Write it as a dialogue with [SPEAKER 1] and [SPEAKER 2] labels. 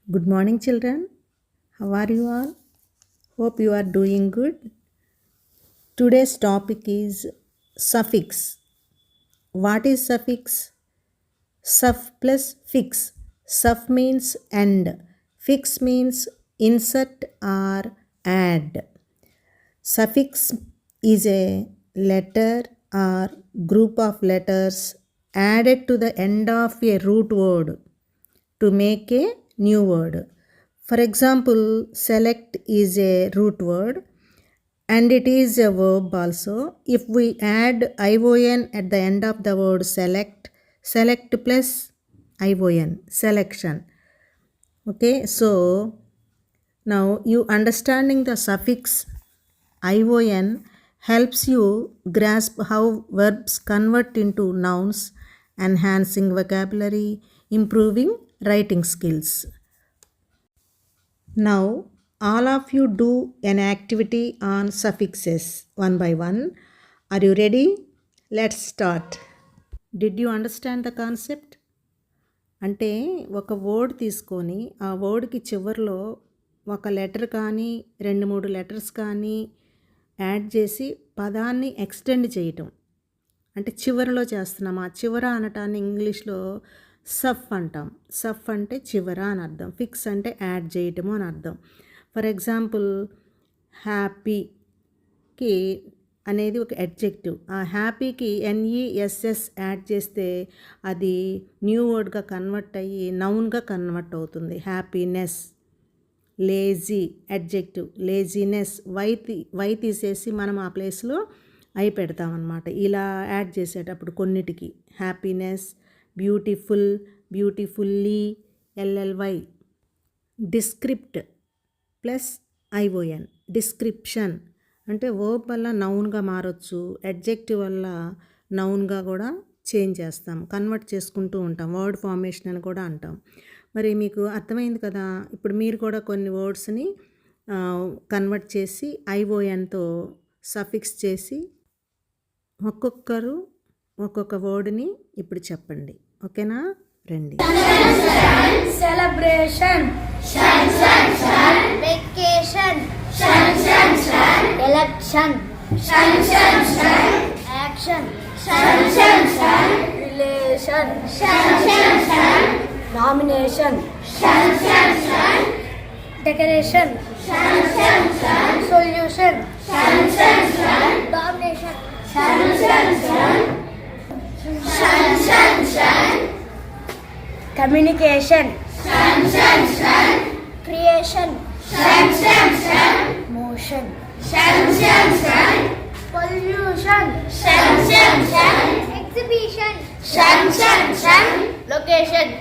[SPEAKER 1] Good morning, children. How are you all? Hope you are doing good. Today's topic is suffix. What is suffix? Suff plus fix. Suff means end. Fix means insert or add. Suffix is a letter or group of letters added to the end of a root word to make a new word. For example, select is a root word and it is a verb also. If we add ion at the end of the word select, select plus ion, selection. Okay, so now you understanding the suffix ion helps you grasp how verbs convert into nouns, enhancing vocabulary, improving writing skills. Now, all of you do an activity on suffixes one by one. Are you ready? Let's start. Did you understand the concept? అంటే ఒక word తీసుకొని ఆ వర్డ్కి చివరిలో ఒక letter కానీ 2-3 letters కానీ add చేసి పదాన్ని ఎక్స్టెండ్ చేయటం. అంటే చివరిలో చేస్తున్నాం. ఆ చివర అనటాన్ని ఇంగ్లీష్లో సఫ్ అంటాం. సఫ్ అంటే చివర అని అర్థం. ఫిక్స్ అంటే యాడ్ చేయటము అని అర్థం. ఫర్ ఎగ్జాంపుల్ హ్యాపీకి అనేది ఒక అడ్జెక్టివ్. ఆ హ్యాపీకి NESS యాడ్ చేస్తే అది న్యూ వర్డ్గా కన్వర్ట్ అయ్యి నౌన్గా కన్వర్ట్ అవుతుంది. Happiness. Lazy adjective. Laziness. Y తీసేసి మనం ఆ ప్లేస్లో అయి పెడతామన్నమాట. ఇలా యాడ్ చేసేటప్పుడు కొన్నిటికి happiness, beautiful, beautifully, LLY. Descript plus ION. Description అంటే వర్బ్ వల్ల నౌన్గా మారొచ్చు, అడ్జెక్టివ్ వల్ల నౌన్గా కూడా చేంజ్ చేస్తాం, కన్వర్ట్ చేసుకుంటూ ఉంటాం. వర్డ్ ఫార్మేషన్ అని కూడా అంటాం. మరి మీకు అర్థమైంది కదా. ఇప్పుడు మీరు కూడా కొన్ని వర్డ్స్ని కన్వర్ట్ చేసి IONతో సఫిక్స్ చేసి ఒక్కొక్కరు ఒక్కొక్క వర్డ్ని ఇప్పుడు చెప్పండి. ఓకేనా? రండి.
[SPEAKER 2] Celebration, vacation, election, action, relation, nomination, decoration, solution, domination, communication, creation, motion, pollution, exhibition, location,